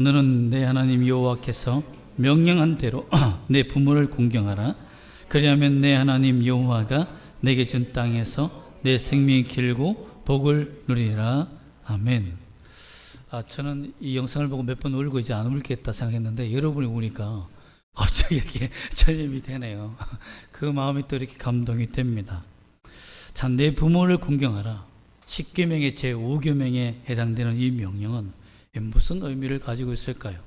너는 내 하나님 여호와께서 명령한 대로 내 부모를 공경하라. 그리하면 내 하나님 여호와가 내게 준 땅에서 내 생명이 길고 복을 누리라. 아멘. 저는 이 영상을 보고 몇 번 울고 이제 안 울겠다 생각했는데 여러분이 우니까 갑자기 이렇게 전염이 되네요. 그 마음이 또 이렇게 감동이 됩니다. 참, 내 부모를 공경하라. 10계명의 제5계명에 해당되는 이 명령은 무슨 의미를 가지고 있을까요?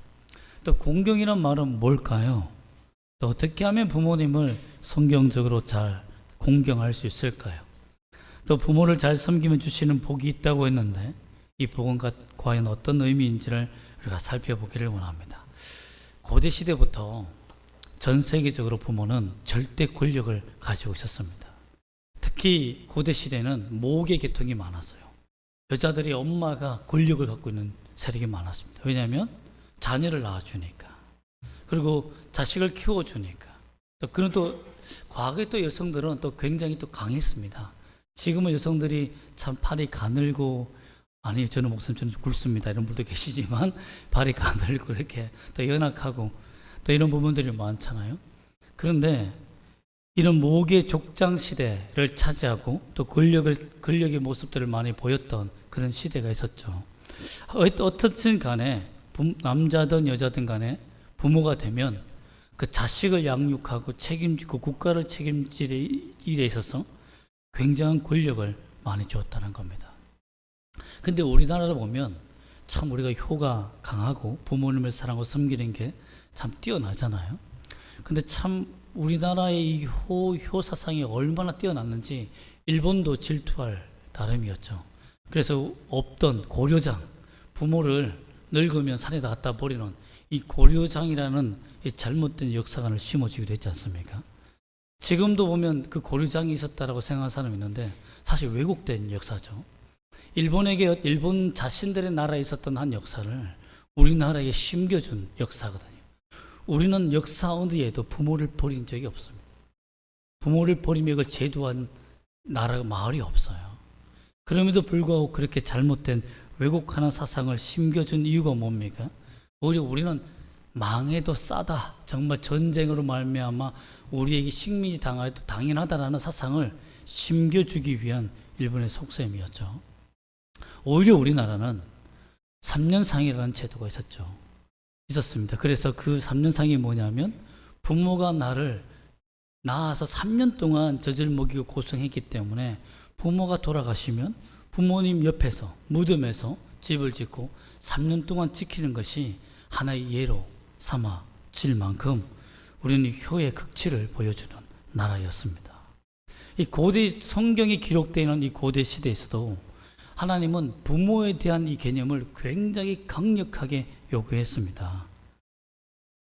또 공경이란 말은 뭘까요? 또 어떻게 하면 부모님을 성경적으로 잘 공경할 수 있을까요? 또 부모를 잘 섬기면 주시는 복이 있다고 했는데 이 복은 과연 어떤 의미인지를 우리가 살펴보기를 원합니다. 고대 시대부터 전 세계적으로 부모는 절대 권력을 가지고 있었습니다. 특히 고대 시대는 모계 계통이 많았어요. 여자들이 엄마가 권력을 갖고 있는 세력이 많았습니다. 왜냐하면 자녀를 낳아주니까, 그리고 자식을 키워주니까. 또 그런 또 과거에 또 여성들은 또 굉장히 또 강했습니다. 지금은 여성들이 참 팔이 가늘고, 아니 저는 목사님 저는 굵습니다 이런 분도 계시지만 발이 가늘고 이렇게 또 연약하고 또 이런 부분들이 많잖아요. 그런데 이런 모계 족장 시대를 차지하고 또 권력의 모습들을 많이 보였던 그런 시대가 있었죠. 어떻든 간에 남자든 여자든 간에 부모가 되면 그 자식을 양육하고 책임지고 국가를 책임질 일에 있어서 굉장한 권력을 많이 주었다는 겁니다. 근데 우리나라를 보면 참 우리가 효가 강하고 부모님을 사랑하고 섬기는 게 참 뛰어나잖아요. 근데 참 우리나라의 이 효 사상이 얼마나 뛰어났는지 일본도 질투할 따름이었죠. 그래서 없던 고려장, 부모를 늙으면 산에다 갖다 버리는 이 고려장이라는 이 잘못된 역사관을 심어주기도 했지 않습니까? 지금도 보면 그 고려장이 있었다라고 생각하는 사람이 있는데 사실 왜곡된 역사죠. 일본 자신들의 나라에 있었던 한 역사를 우리나라에 심겨준 역사거든요. 우리는 역사 어디에도 부모를 버린 적이 없습니다. 부모를 버리며 그걸 제도한 나라가 마을이 없어요. 그럼에도 불구하고 그렇게 잘못된 왜곡하는 사상을 심겨준 이유가 뭡니까? 오히려 우리는 망해도 싸다, 정말 전쟁으로 말미암아 우리에게 식민지 당해도 당연하다라는 사상을 심겨주기 위한 일본의 속셈이었죠. 오히려 우리나라는 3년상이라는 제도가 있었습니다. 그래서 그 3년상이 뭐냐면 부모가 나를 낳아서 3년 동안 젖을 먹이고 고생했기 때문에 부모가 돌아가시면 부모님 옆에서 무덤에서 집을 짓고 3년 동안 지키는 것이 하나의 예로 삼아질 만큼 우리는 효의 극치를 보여주는 나라였습니다. 이 고대 성경이 기록되어 있는 이 고대 시대에서도 하나님은 부모에 대한 이 개념을 굉장히 강력하게 요구했습니다.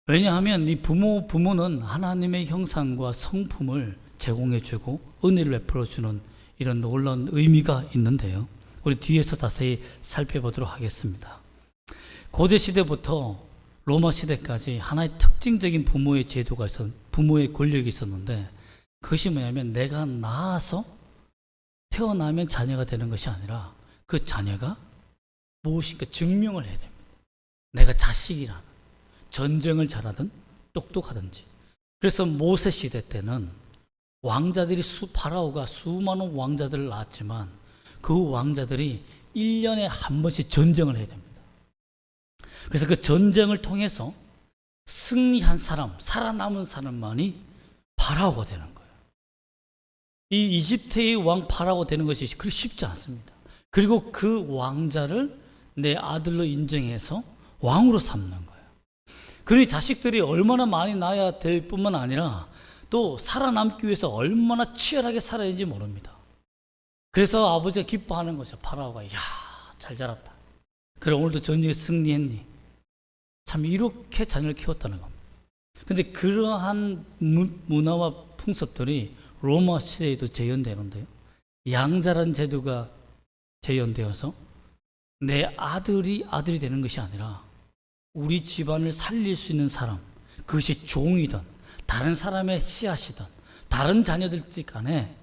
왜냐하면 이 부모는 하나님의 형상과 성품을 제공해주고 은혜를 베풀어주는 이런 놀라운 의미가 있는데요. 우리 뒤에서 자세히 살펴보도록 하겠습니다. 고대 시대부터 로마 시대까지 하나의 특징적인 부모의 제도가 부모의 권력이 있었는데 그것이 뭐냐면 내가 낳아서 태어나면 자녀가 되는 것이 아니라 그 자녀가 무엇인가 증명을 해야 됩니다. 내가 자식이라는, 전쟁을 잘하든 똑똑하든지. 그래서 모세 시대 때는 왕자들이 파라오가 수많은 왕자들을 낳았지만 그 왕자들이 1년에 한 번씩 전쟁을 해야 됩니다. 그래서 그 전쟁을 통해서 승리한 사람, 살아남은 사람만이 파라오가 되는 거예요. 이 이집트의 왕 파라오가 되는 것이 그렇게 쉽지 않습니다. 그리고 그 왕자를 내 아들로 인정해서 왕으로 삼는 거예요. 그러니 자식들이 얼마나 많이 낳아야 될 뿐만 아니라 또 살아남기 위해서 얼마나 치열하게 살아야 하는지 모릅니다. 그래서 아버지가 기뻐하는 거죠. 파라오가 이야 잘 자랐다. 그래 오늘도 전쟁에 승리했니. 참 이렇게 자녀를 키웠다는 겁니다. 그런데 그러한 문화와 풍습들이 로마 시대에도 재현되는데요. 양자라는 제도가 재현되어서 내 아들이 되는 것이 아니라 우리 집안을 살릴 수 있는 사람, 그것이 종이든 다른 사람의 씨앗이든 다른 자녀들지 간에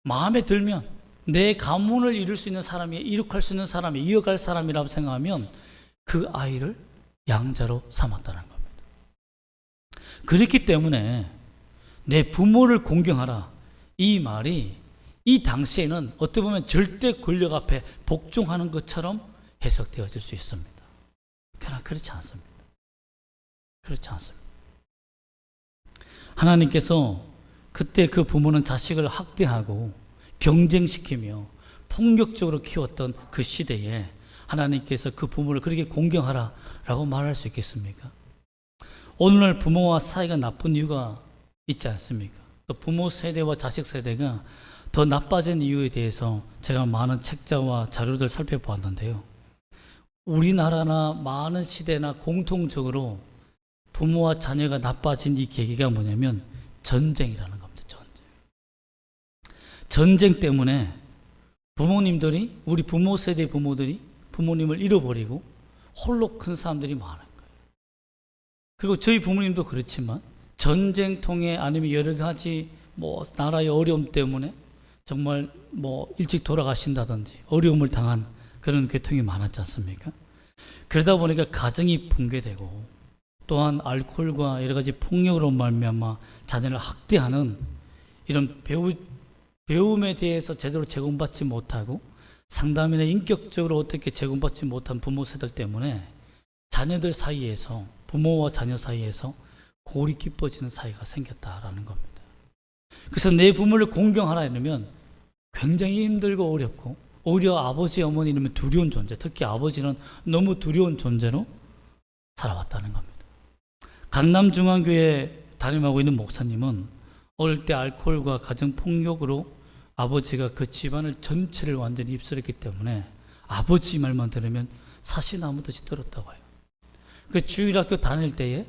마음에 들면 내 가문을 이룰 수 있는 사람이, 이룩할 수 있는 사람이, 이어갈 사람이라고 생각하면 그 아이를 양자로 삼았다는 겁니다. 그렇기 때문에 내 부모를 공경하라, 이 말이 이 당시에는 어떻게 보면 절대 권력 앞에 복종하는 것처럼 해석되어질 수 있습니다. 그러나 그렇지 않습니다. 그렇지 않습니다. 하나님께서 그때 그 부모는 자식을 학대하고 경쟁시키며 폭력적으로 키웠던 그 시대에 하나님께서 그 부모를 그렇게 공경하라 라고 말할 수 있겠습니까? 오늘날 부모와 사이가 나쁜 이유가 있지 않습니까? 또 부모 세대와 자식 세대가 더 나빠진 이유에 대해서 제가 많은 책자와 자료들 살펴보았는데요. 우리나라나 많은 시대나 공통적으로 부모와 자녀가 나빠진 이 계기가 뭐냐면 전쟁이라는 겁니다. 전쟁 때문에 부모님들이, 우리 부모 세대 부모들이 부모님을 잃어버리고 홀로 큰 사람들이 많은 거예요. 그리고 저희 부모님도 그렇지만 전쟁통에 아니면 여러 가지 나라의 어려움 때문에 정말 일찍 돌아가신다든지 어려움을 당한 그런 계통이 많았지 않습니까? 그러다 보니까 가정이 붕괴되고 또한 알코올과 여러 가지 폭력으로 말미암아 자녀를 학대하는 이런 배움에 대해서 제대로 제공받지 못하고 상담이나 인격적으로 어떻게 제공받지 못한 부모 세대 때문에 자녀들 사이에서, 부모와 자녀 사이에서 골이 깊어지는 사이가 생겼다라는 겁니다. 그래서 내 부모를 공경하라 이러면 굉장히 힘들고 어렵고, 오히려 아버지, 어머니 이러면 두려운 존재, 특히 아버지는 너무 두려운 존재로 살아왔다는 겁니다. 강남중앙교회 담임하고 있는 목사님은 어릴 때 알코올과 가정폭력으로 아버지가 그 집안을 전체를 완전히 입술했기 때문에 아버지 말만 들으면 사시나무듯이 들었다고 해요. 그 주일학교 다닐 때에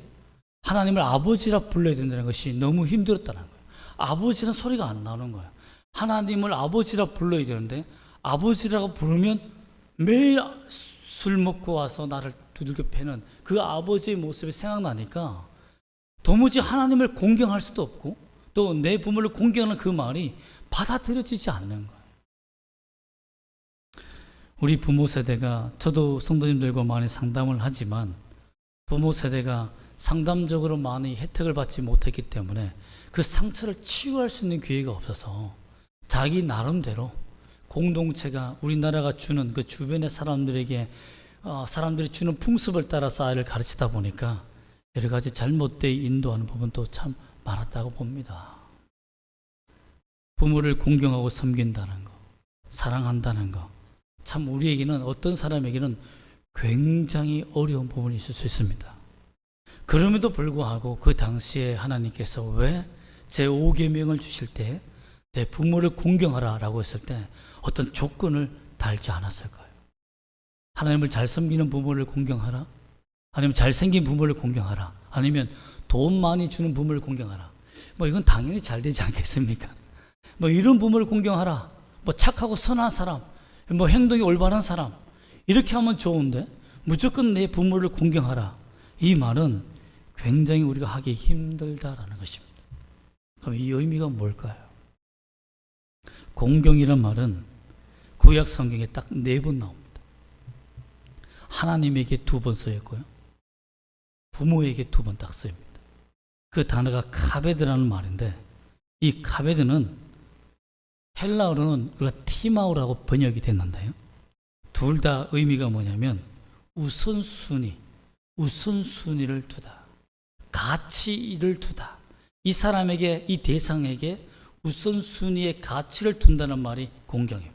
하나님을 아버지라 불러야 된다는 것이 너무 힘들었다는 거예요. 아버지는 소리가 안 나오는 거예요. 하나님을 아버지라 불러야 되는데 아버지라고 부르면 매일 술 먹고 와서 나를 두들겨 패는 그 아버지의 모습이 생각나니까 도무지 하나님을 공경할 수도 없고 또 내 부모를 공경하는 그 말이 받아들여지지 않는 거예요. 우리 부모 세대가, 저도 성도님들과 많이 상담을 하지만 부모 세대가 상담적으로 많이 혜택을 받지 못했기 때문에 그 상처를 치유할 수 있는 기회가 없어서 자기 나름대로 공동체가, 우리나라가 주는 그 주변의 사람들에게 사람들이 주는 풍습을 따라서 아이를 가르치다 보니까 여러 가지 잘못되어 인도하는 부분도 참 많았다고 봅니다. 부모를 공경하고 섬긴다는 거, 사랑한다는 거, 참 우리에게는, 어떤 사람에게는 굉장히 어려운 부분이 있을 수 있습니다. 그럼에도 불구하고 그 당시에 하나님께서 왜 제5계명을 주실 때 내 부모를 공경하라 라고 했을 때 어떤 조건을 달지 않았을까요? 하나님을 잘 섬기는 부모를 공경하라? 아니면 잘생긴 부모를 공경하라? 아니면 돈 많이 주는 부모를 공경하라? 이건 당연히 잘 되지 않겠습니까? 이런 부모를 공경하라. 착하고 선한 사람, 행동이 올바른 사람, 이렇게 하면 좋은데 무조건 내 부모를 공경하라. 이 말은 굉장히 우리가 하기 힘들다라는 것입니다. 그럼 이 의미가 뭘까요? 공경이란 말은 구약 성경에 딱 4번 나옵니다. 하나님에게 2번 쓰였고요. 부모에게 2번 딱 쓰입니다. 그 단어가 카베드라는 말인데 이 카베드는 헬라어로는 우리가 티마우라고 번역이 됐는데요. 둘 다 의미가 뭐냐면 우선순위를 두다. 가치를 두다. 이 사람에게, 이 대상에게 우선순위의 가치를 둔다는 말이 공경입니다.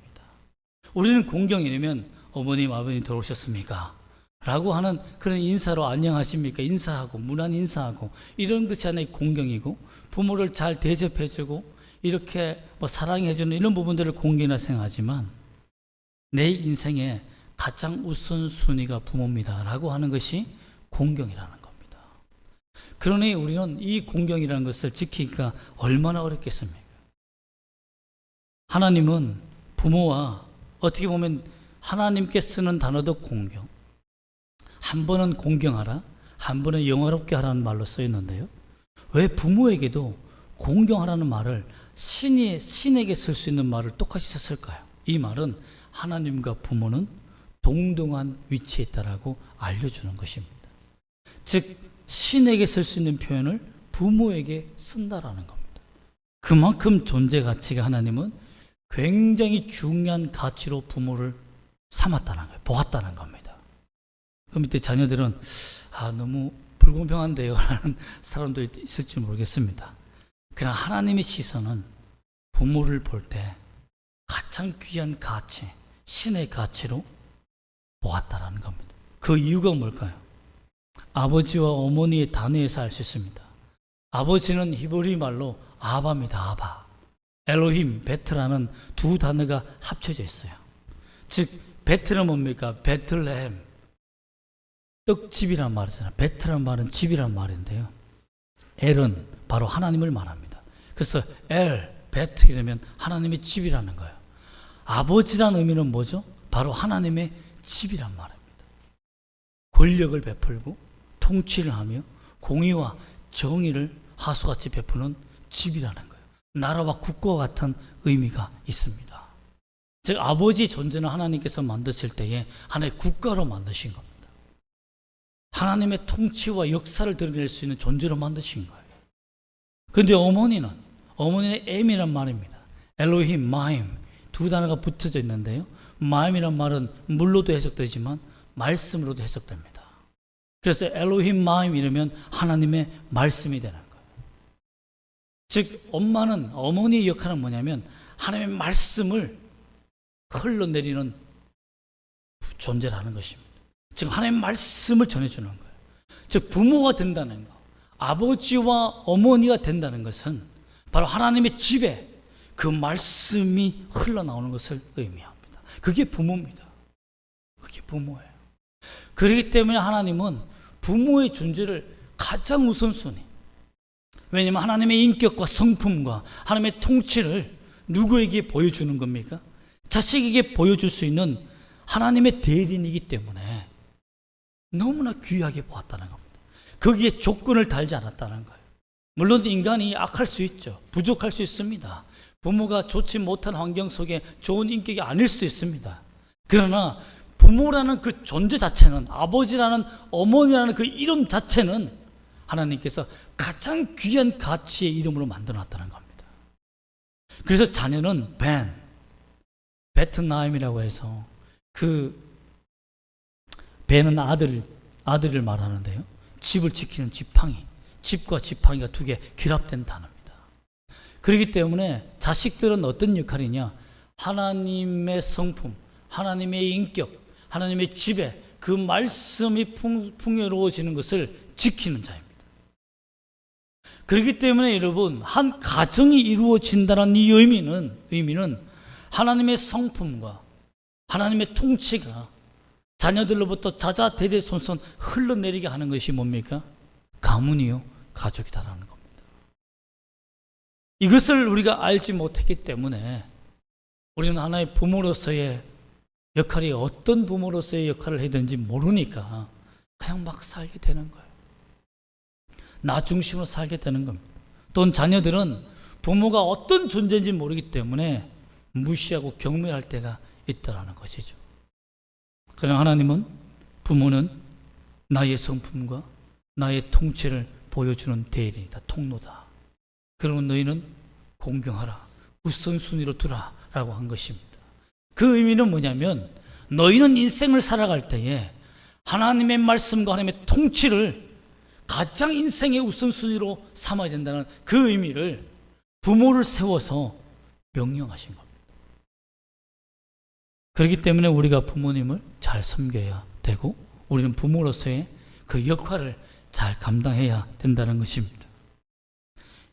우리는 공경이라면 어머님, 아버님 돌아오셨습니까? 라고 하는 그런 인사로 안녕하십니까? 인사하고, 문안 인사하고, 이런 것이 하나의 공경이고, 부모를 잘 대접해주고, 이렇게 사랑해주는 이런 부분들을 공경이라 생각하지만, 내 인생의 가장 우선순위가 부모입니다. 라고 하는 것이 공경이라는 겁니다. 그러니 우리는 이 공경이라는 것을 지키기가 얼마나 어렵겠습니까? 하나님은 부모와 어떻게 보면 하나님께 쓰는 단어도 공경, 한 번은 공경하라, 한 번은 영화롭게 하라는 말로 쓰였는데요. 왜 부모에게도 공경하라는 말을 신에게 쓸 수 있는 말을 똑같이 썼을까요? 이 말은 하나님과 부모는 동등한 위치에 있다라고 알려주는 것입니다. 즉 신에게 쓸 수 있는 표현을 부모에게 쓴다라는 겁니다. 그만큼 존재 가치가 하나님은 굉장히 중요한 가치로 부모를 삼았다는 거예요. 보았다는 겁니다. 그 밑에 자녀들은 너무 불공평한데요 라는 사람도 있을지 모르겠습니다. 그러나 하나님의 시선은 부모를 볼 때 가장 귀한 가치, 신의 가치로 보았다라는 겁니다. 그 이유가 뭘까요? 아버지와 어머니의 단어에서 알 수 있습니다. 아버지는 히브리 말로 아바입니다. 아바. 엘로힘, 베트라는 두 단어가 합쳐져 있어요. 즉 베트는 뭡니까? 베틀레헴, 떡집이란 말이잖아요. 베트란 말은 집이란 말인데요. 엘은 바로 하나님을 말합니다. 그래서 엘, 베트 이러면 하나님의 집이라는 거예요. 아버지라는 의미는 뭐죠? 바로 하나님의 집이란 말입니다. 권력을 베풀고 통치를 하며 공의와 정의를 하수같이 베푸는 집이라는 거예요. 나라와 국가와 같은 의미가 있습니다. 즉 아버지 존재는 하나님께서 만드실 때에 하나의 국가로 만드신 겁니다. 하나님의 통치와 역사를 드러낼 수 있는 존재로 만드신 거예요. 그런데 어머니는 M이란 말입니다. 엘로힘, 마임 두 단어가 붙어져 있는데요. 마임이란 말은 물로도 해석되지만 말씀으로도 해석됩니다. 그래서 엘로힘 마임 이러면 하나님의 말씀이 되는 거예요. 즉 어머니의 역할은 뭐냐면 하나님의 말씀을 흘러내리는 존재라는 것입니다. 즉 하나님의 말씀을 전해주는 거예요. 즉 부모가 된다는 것, 아버지와 어머니가 된다는 것은 바로 하나님의 집에 그 말씀이 흘러나오는 것을 의미합니다. 그게 부모입니다. 그게 부모예요. 그렇기 때문에 하나님은 부모의 존재를 가장 우선순위, 왜냐하면 하나님의 인격과 성품과 하나님의 통치를 누구에게 보여주는 겁니까? 자식에게 보여줄 수 있는 하나님의 대리인이기 때문에 너무나 귀하게 보았다는 겁니다. 거기에 조건을 달지 않았다는 거예요. 물론 인간이 악할 수 있죠. 부족할 수 있습니다. 부모가 좋지 못한 환경 속에 좋은 인격이 아닐 수도 있습니다. 그러나 부모라는 그 존재 자체는, 아버지라는, 어머니라는 그 이름 자체는 하나님께서 가장 귀한 가치의 이름으로 만들어놨다는 겁니다. 그래서 자녀는 베트나임이라고 해서 그 벤은 아들을 말하는데요. 집을 지키는 지팡이, 집과 지팡이가 두 개 결합된 단어입니다. 그렇기 때문에 자식들은 어떤 역할이냐? 하나님의 성품, 하나님의 인격, 하나님의 집에 그 말씀이 풍요로워지는 것을 지키는 자입니다. 그렇기 때문에 여러분, 한 가정이 이루어진다는 이 의미는 하나님의 성품과 하나님의 통치가 자녀들로부터 자자대대손손 흘러내리게 하는 것이 뭡니까? 가문이요, 가족이다라는 겁니다. 이것을 우리가 알지 못했기 때문에 우리는 하나의 부모로서의 역할이 어떤 부모로서의 역할을 해야 되는지 모르니까 그냥 막 살게 되는 거예요. 나 중심으로 살게 되는 겁니다. 또는 자녀들은 부모가 어떤 존재인지 모르기 때문에 무시하고 경멸할 때가 있다라는 것이죠. 그러나 하나님은 부모는 나의 성품과 나의 통치를 보여주는 대리이다, 통로다. 그러면 너희는 공경하라, 우선순위로 두라 라고 한 것입니다. 그 의미는 뭐냐면 너희는 인생을 살아갈 때에 하나님의 말씀과 하나님의 통치를 가장 인생의 우선순위로 삼아야 된다는 그 의미를 부모를 세워서 명령하신 겁니다. 그렇기 때문에 우리가 부모님을 잘 섬겨야 되고 우리는 부모로서의 그 역할을 잘 감당해야 된다는 것입니다.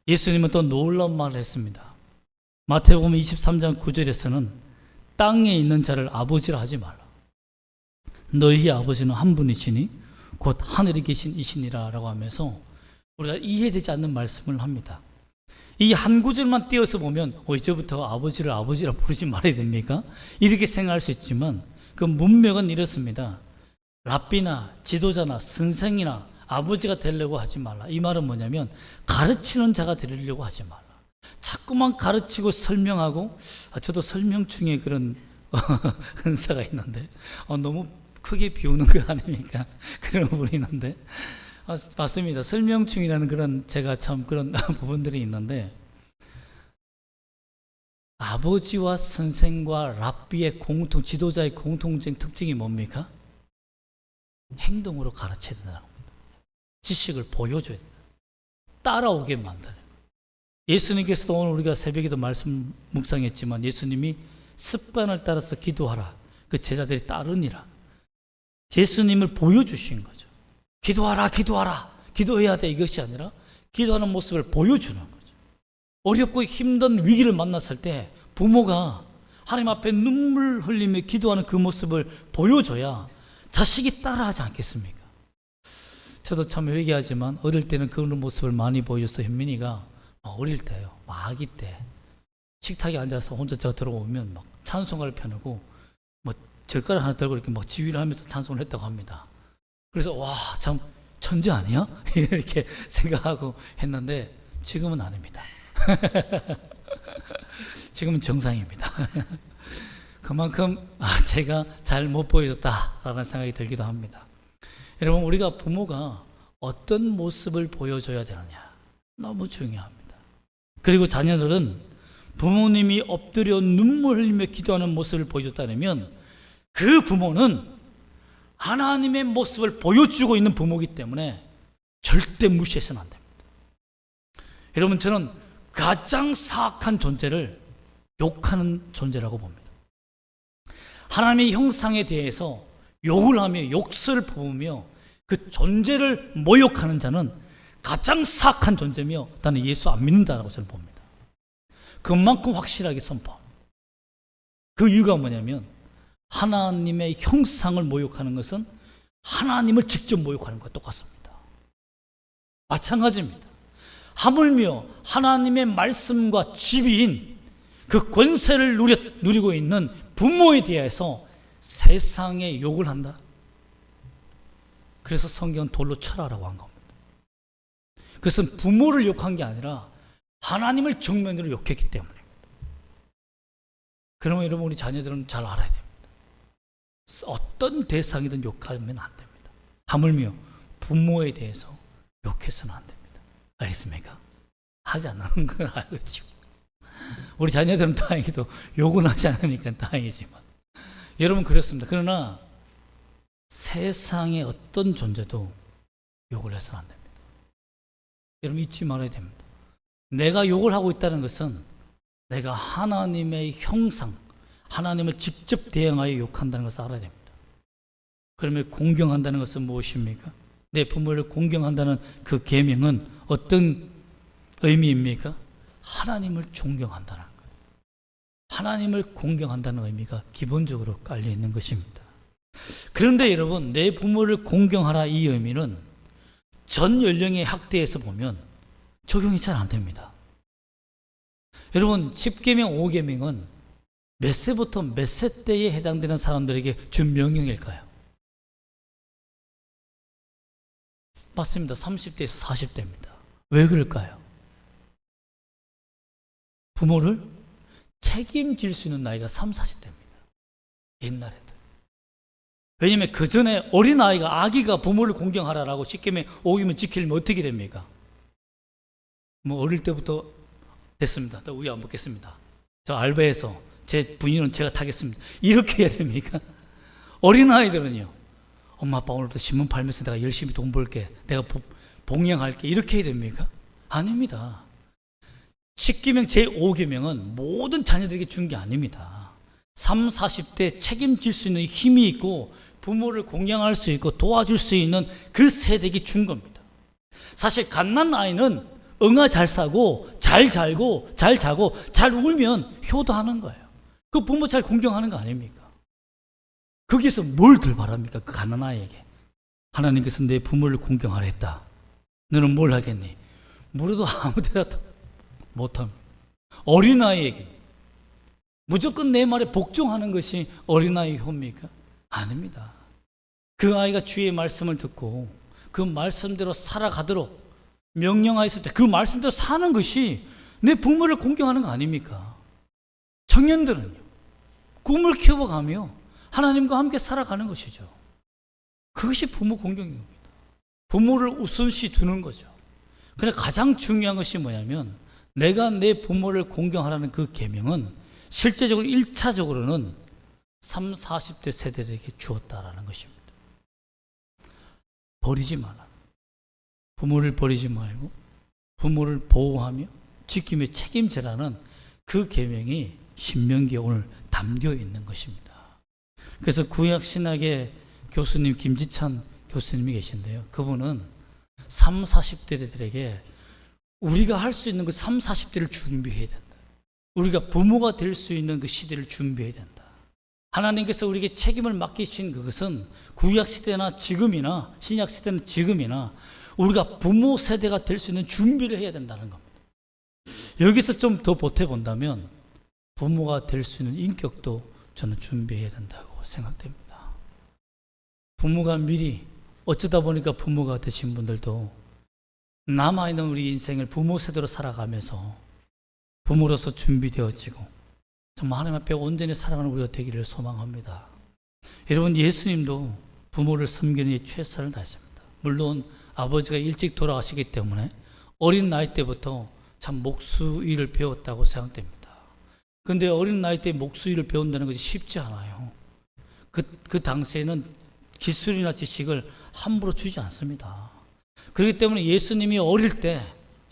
예수님은 또 놀라운 말을 했습니다. 마태복음 23장 9절에서는 땅에 있는 자를 아버지라 하지 말라. 너희 아버지는 한 분이시니 곧 하늘에 계신 이시니라 라고 하면서 우리가 이해되지 않는 말씀을 합니다. 이 한 구절만 띄어서 보면 이제부터 아버지를 아버지라 부르지 말아야 됩니까? 이렇게 생각할 수 있지만 그 문맥은 이렇습니다. 랍비나 지도자나 선생이나 아버지가 되려고 하지 말라. 이 말은 뭐냐면 가르치는 자가 되려고 하지 말라. 자꾸만 가르치고 설명하고 저도 설명 중에 그런 은사가 있는데 너무 크게 비우는 거 아닙니까? 그런 분이 있는데 맞습니다. 설명충이라는 그런 제가 참 그런 부분들이 있는데 아버지와 선생과 랍비의 지도자의 공통적인 특징이 뭡니까? 행동으로 가르쳐야 된다는 겁니다. 지식을 보여줘야 된다. 따라오게 만드는. 예수님께서도 오늘 우리가 새벽에도 말씀 묵상했지만 예수님이 습관을 따라서 기도하라. 그 제자들이 따르니라. 예수님을 보여주신 거죠. 기도하라, 기도하라, 기도해야 돼. 이것이 아니라 기도하는 모습을 보여주는 거죠. 어렵고 힘든 위기를 만났을 때 부모가 하나님 앞에 눈물 흘리며 기도하는 그 모습을 보여줘야 자식이 따라하지 않겠습니까? 저도 참 회개하지만 어릴 때는 그런 모습을 많이 보여줘서 현민이가 어릴 때요, 아기 때 식탁에 앉아서 혼자 제가 들어오면 막 찬송가를 펴놓고 뭐 젓가락 하나 들고 이렇게 막 지휘를 하면서 찬송을 했다고 합니다. 그래서 와, 참 천재 아니야? 이렇게 생각하고 했는데 지금은 아닙니다. 지금은 정상입니다. 그만큼 제가 잘 못 보여줬다라는 생각이 들기도 합니다. 여러분, 우리가 부모가 어떤 모습을 보여줘야 되느냐 너무 중요합니다. 그리고 자녀들은 부모님이 엎드려 눈물 흘리며 기도하는 모습을 보여줬다면 그 부모는 하나님의 모습을 보여주고 있는 부모이기 때문에 절대 무시해서는 안 됩니다. 여러분, 저는 가장 사악한 존재를 욕하는 존재라고 봅니다. 하나님의 형상에 대해서 욕을 하며 욕설을 퍼부으며 그 존재를 모욕하는 자는 가장 사악한 존재며 나는 예수 안 믿는다라고 저는 봅니다. 그만큼 확실하게 선포합니다. 그 이유가 뭐냐면 하나님의 형상을 모욕하는 것은 하나님을 직접 모욕하는 것과 똑같습니다. 마찬가지입니다. 하물며 하나님의 말씀과 지위인 그 권세를 누리고 있는 부모에 대해서 세상에 욕을 한다. 그래서 성경은 돌로 쳐라라고 한 겁니다. 그것은 부모를 욕한 게 아니라 하나님을 정면으로 욕했기 때문입니다. 그러면 여러분, 우리 자녀들은 잘 알아야 됩니다. 어떤 대상이든 욕하면 안 됩니다. 하물며 부모에 대해서 욕해서는 안 됩니다. 알겠습니까? 하지 않는 건 알겠죠. 우리 자녀들은 다행히도 욕은 하지 않으니까 다행이지만 여러분, 그렇습니다. 그러나 세상의 어떤 존재도 욕을 해서는 안 됩니다. 여러분, 잊지 말아야 됩니다. 내가 욕을 하고 있다는 것은 내가 하나님의 형상, 하나님을 직접 대항하여 욕한다는 것을 알아야 됩니다. 그러면 공경한다는 것은 무엇입니까? 내 부모를 공경한다는 그 계명은 어떤 의미입니까? 하나님을 존경한다는 거예요. 하나님을 공경한다는 의미가 기본적으로 깔려 있는 것입니다. 그런데 여러분, 내 부모를 공경하라 이 의미는 전 연령의 학대에서 보면 적용이 잘 안 됩니다. 여러분, 10계명, 5계명은 몇 세부터 몇 세 때에 해당되는 사람들에게 준 명령일까요? 맞습니다. 30대에서 40대입니다. 왜 그럴까요? 부모를 책임질 수 있는 나이가 30, 40대입니다. 옛날에도. 왜냐하면 그 전에 어린아이가, 아기가 부모를 공경하라라고 10계명, 5계명 지키려면 어떻게 됩니까? 뭐 어릴 때부터 됐습니다. 또 우유 안 먹겠습니다. 저 알바에서 제 분유는 제가 타겠습니다. 이렇게 해야 됩니까? 어린아이들은요, 엄마 아빠 오늘부터 신문 팔면서 내가 열심히 돈 벌게, 내가 봉양할게, 이렇게 해야 됩니까? 아닙니다. 10계명 제5계명은 모든 자녀들에게 준 게 아닙니다. 30, 40대 책임질 수 있는 힘이 있고 부모를 공양할 수 있고 도와줄 수 있는 그 세대에게 준 겁니다. 사실 갓난 아이는 응아 잘 싸고 잘 자고 잘 울면 효도하는 거예요. 그 부모 잘 공경하는 거 아닙니까? 거기서 뭘 덜 바랍니까? 그 갓난 아이에게. 하나님께서 내 부모를 공경하라 했다. 너는 뭘 하겠니? 물어도 아무 데나 못합니다. 어린아이에게 무조건 내 말에 복종하는 것이 어린아이의 효입니까? 아닙니다. 그 아이가 주의 말씀을 듣고 그 말씀대로 살아가도록 명령하였을 때 그 말씀대로 사는 것이 내 부모를 공경하는 거 아닙니까? 청년들은요, 꿈을 키워가며 하나님과 함께 살아가는 것이죠. 그것이 부모 공경인 겁니다. 부모를 우선시 두는 거죠. 그런데 가장 중요한 것이 뭐냐면 내가 내 부모를 공경하라는 그 계명은 실제적으로 1차적으로는 3, 40대 세대들에게 주었다라는 것입니다. 버리지 마라. 부모를 버리지 말고 부모를 보호하며 지키며 책임지라는 그 계명이 신명기에 오늘 담겨 있는 것입니다. 그래서 구약 신학의 교수님 김지찬 교수님이 계신데요. 그분은 3, 40대들에게 우리가 할 수 있는 그 3, 40대를 준비해야 된다. 우리가 부모가 될 수 있는 그 시대를 준비해야 된다. 하나님께서 우리에게 책임을 맡기신 그것은 구약 시대나 지금이나 신약 시대는 지금이나 우리가 부모 세대가 될 수 있는 준비를 해야 된다는 겁니다. 여기서 좀 더 보태본다면 부모가 될 수 있는 인격도 저는 준비해야 된다고 생각됩니다. 부모가 미리 어쩌다 보니까 부모가 되신 분들도 남아있는 우리 인생을 부모 세대로 살아가면서 부모로서 준비되어지고 정말 하나님 앞에 온전히 살아가는 우리가 되기를 소망합니다. 여러분, 예수님도 부모를 섬기는 데 최선을 다했습니다. 물론 아버지가 일찍 돌아가시기 때문에 어린 나이 때부터 참 목수일을 배웠다고 생각됩니다. 그런데 어린 나이 때 목수일을 배운다는 것이 쉽지 않아요. 그 당시에는 기술이나 지식을 함부로 주지 않습니다. 그렇기 때문에 예수님이 어릴 때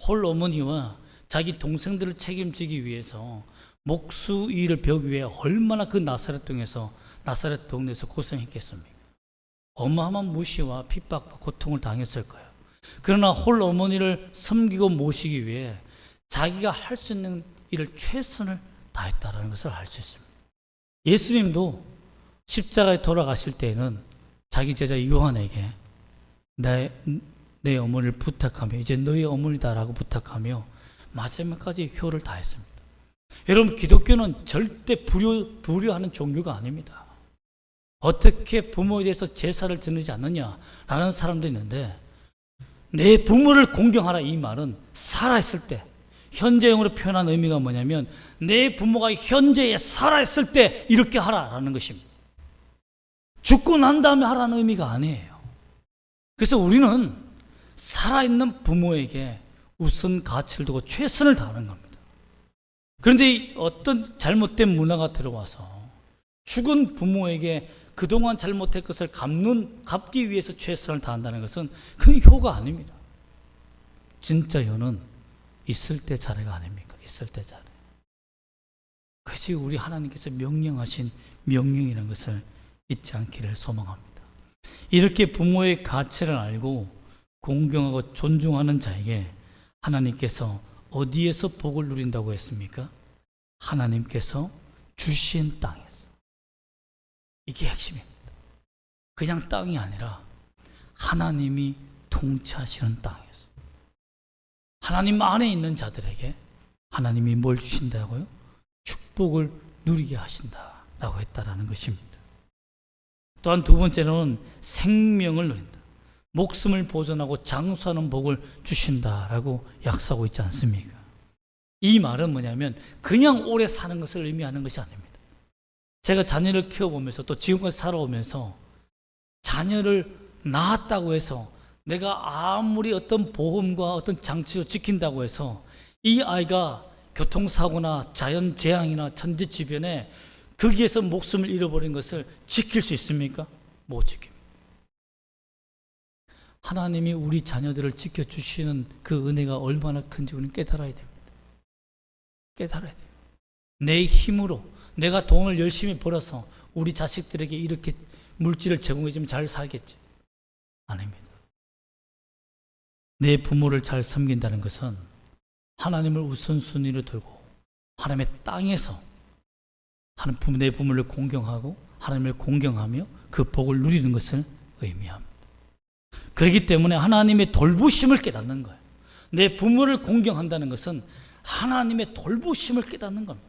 홀 어머니와 자기 동생들을 책임지기 위해서 목수 일을 배우기 위해 얼마나 그 나사렛 동네에서 고생했겠습니까? 어마어마한 무시와 핍박과 고통을 당했을 거예요. 그러나 홀 어머니를 섬기고 모시기 위해 자기가 할 수 있는 일을 최선을 다했다는 것을 알 수 있습니다. 예수님도 십자가에 돌아가실 때에는 자기 제자 요한에게 내 어머니를 부탁하며 이제 너의 어머니다라고 부탁하며 마지막까지 효를 다했습니다. 여러분, 기독교는 절대 불효하는 종교가 아닙니다. 어떻게 부모에 대해서 제사를 지내지 않느냐라는 사람도 있는데, 내 부모를 공경하라 이 말은 살아있을 때, 현재형으로 표현한 의미가 뭐냐면 내 부모가 현재에 살아있을 때 이렇게 하라라는 것입니다. 죽고 난 다음에 하라는 의미가 아니에요. 그래서 우리는 살아있는 부모에게 우선 가치를 두고 최선을 다하는 겁니다. 그런데 어떤 잘못된 문화가 들어와서 죽은 부모에게 그동안 잘못한 것을 갚기 위해서 최선을 다한다는 것은 그 효가 아닙니다. 진짜 효는 있을 때 잘해가 아닙니까? 있을 때 잘해. 그것이 우리 하나님께서 명령하신 명령이라는 것을 잊지 않기를 소망합니다. 이렇게 부모의 가치를 알고 공경하고 존중하는 자에게 하나님께서 어디에서 복을 누린다고 했습니까? 하나님께서 주신 땅에서. 이게 핵심입니다. 그냥 땅이 아니라 하나님이 통치하시는 땅에서. 하나님 안에 있는 자들에게 하나님이 뭘 주신다고요? 축복을 누리게 하신다라고 했다라는 것입니다. 또한 두 번째로는 생명을 누린다. 목숨을 보존하고 장수하는 복을 주신다라고 약속하고 있지 않습니까? 이 말은 뭐냐면 그냥 오래 사는 것을 의미하는 것이 아닙니다. 제가 자녀를 키워보면서 또 지금까지 살아오면서 자녀를 낳았다고 해서 내가 아무리 어떤 보험과 어떤 장치로 지킨다고 해서 이 아이가 교통사고나 자연재앙이나 천재지변에 거기에서 목숨을 잃어버린 것을 지킬 수 있습니까? 못 지킵니다. 하나님이 우리 자녀들을 지켜주시는 그 은혜가 얼마나 큰지 우리는 깨달아야 됩니다. 깨달아야 돼요. 내 힘으로 내가 돈을 열심히 벌어서 우리 자식들에게 이렇게 물질을 제공해주면 잘 살겠지. 아닙니다. 내 부모를 잘 섬긴다는 것은 하나님을 우선순위로 두고 하나님의 땅에서 내 부모를 공경하고 하나님을 공경하며 그 복을 누리는 것을 의미합니다. 그렇기 때문에 하나님의 돌보심을 깨닫는 거예요. 내 부모를 공경한다는 것은 하나님의 돌보심을 깨닫는 겁니다.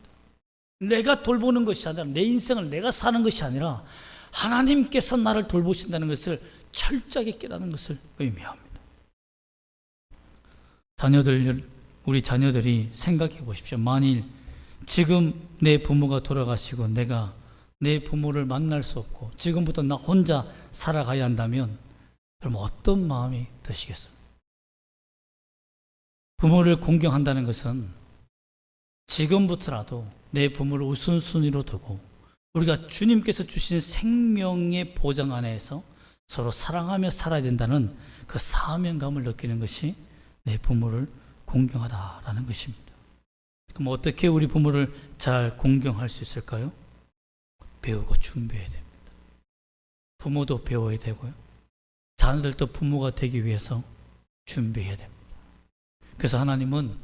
내가 돌보는 것이 아니라 내 인생을 내가 사는 것이 아니라 하나님께서 나를 돌보신다는 것을 철저하게 깨닫는 것을 의미합니다. 우리 자녀들이 생각해 보십시오. 만일 지금 내 부모가 돌아가시고 내가 내 부모를 만날 수 없고 지금부터 나 혼자 살아가야 한다면 그럼 어떤 마음이 드시겠습니까? 부모를 공경한다는 것은 지금부터라도 내 부모를 우선순위로 두고 우리가 주님께서 주신 생명의 보장 안에서 서로 사랑하며 살아야 된다는 그 사명감을 느끼는 것이 내 부모를 공경하다라는 것입니다. 그럼 어떻게 우리 부모를 잘 공경할 수 있을까요? 배우고 준비해야 됩니다. 부모도 배워야 되고요. 자녀들도 부모가 되기 위해서 준비해야 됩니다. 그래서 하나님은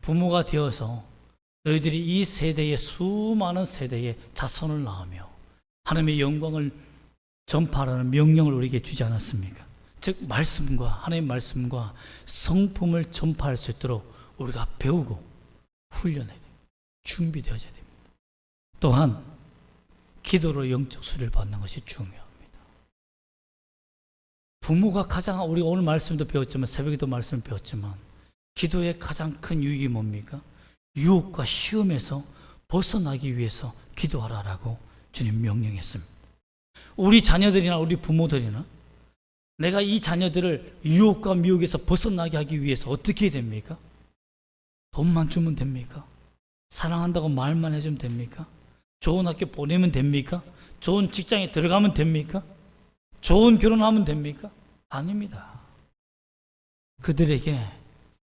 부모가 되어서 너희들이 이 세대에 수많은 세대에 자손을 낳으며 하나님의 영광을 전파하라는 명령을 우리에게 주지 않았습니까? 즉 말씀과 하나님의 말씀과 성품을 전파할 수 있도록 우리가 배우고 훈련해야 됩니다. 준비되어져야 됩니다. 또한 기도로 영적 수리를 받는 것이 중요합니다. 부모가 가장 우리가 오늘 말씀도 배웠지만 새벽에도 말씀을 배웠지만 기도의 가장 큰 유익이 뭡니까? 유혹과 시험에서 벗어나기 위해서 기도하라라고 주님 명령했습니다. 우리 자녀들이나 우리 부모들이나 내가 이 자녀들을 유혹과 미혹에서 벗어나게 하기 위해서 어떻게 해야 됩니까? 돈만 주면 됩니까? 사랑한다고 말만 해주면 됩니까? 좋은 학교 보내면 됩니까? 좋은 직장에 들어가면 됩니까? 좋은 결혼하면 됩니까? 아닙니다. 그들에게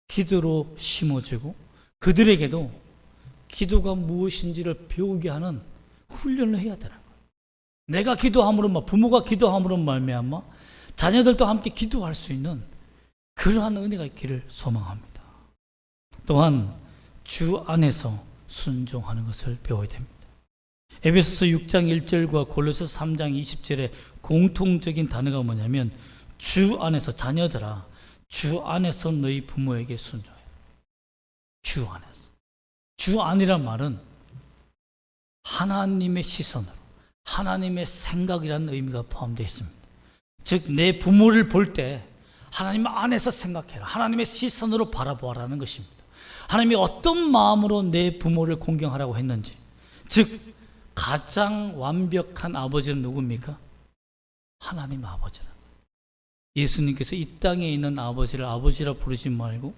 기도로 심어주고 그들에게도 기도가 무엇인지를 배우게 하는 훈련을 해야 되는 거예요. 내가 기도함으로 부모가 기도함으로 말미암아 자녀들도 함께 기도할 수 있는 그러한 은혜가 있기를 소망합니다. 또한 주 안에서 순종하는 것을 배워야 됩니다. 에베소서 6장 1절과 골로새서 3장 20절에 공통적인 단어가 뭐냐면 주 안에서 자녀들아 주 안에서 너희 부모에게 순종해. 주 안에서. 주 안이란 말은 하나님의 시선으로 하나님의 생각이라는 의미가 포함되어 있습니다. 즉 내 부모를 볼 때 하나님 안에서 생각해라. 하나님의 시선으로 바라보아라는 것입니다. 하나님이 어떤 마음으로 내 부모를 공경하라고 했는지 즉 가장 완벽한 아버지는 누굽니까? 하나님 아버지라. 예수님께서 이 땅에 있는 아버지를 아버지라 부르지 말고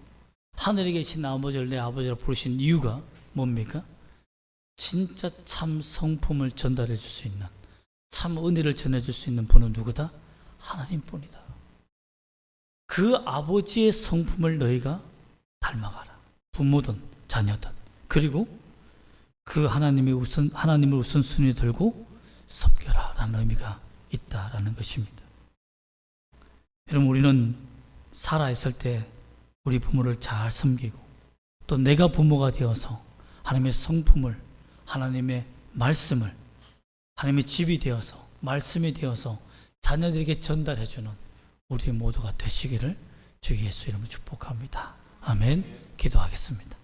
하늘에 계신 아버지를 내 아버지라 부르신 이유가 뭡니까? 진짜 참 성품을 전달해 줄 수 있는 참 은혜를 전해줄 수 있는 분은 누구다? 하나님뿐이다. 그 아버지의 성품을 너희가 닮아가라. 부모든 자녀든. 그리고 그 하나님을 우선순위에 들고 섬겨라 라는 의미가 있다라는 것입니다. 여러분 우리는 살아있을 때 우리 부모를 잘 섬기고 또 내가 부모가 되어서 하나님의 성품을 하나님의 말씀을 하나님의 집이 되어서 말씀이 되어서 자녀들에게 전달해주는 우리 모두가 되시기를 주 예수 이름으로 축복합니다. 아멘. 기도하겠습니다.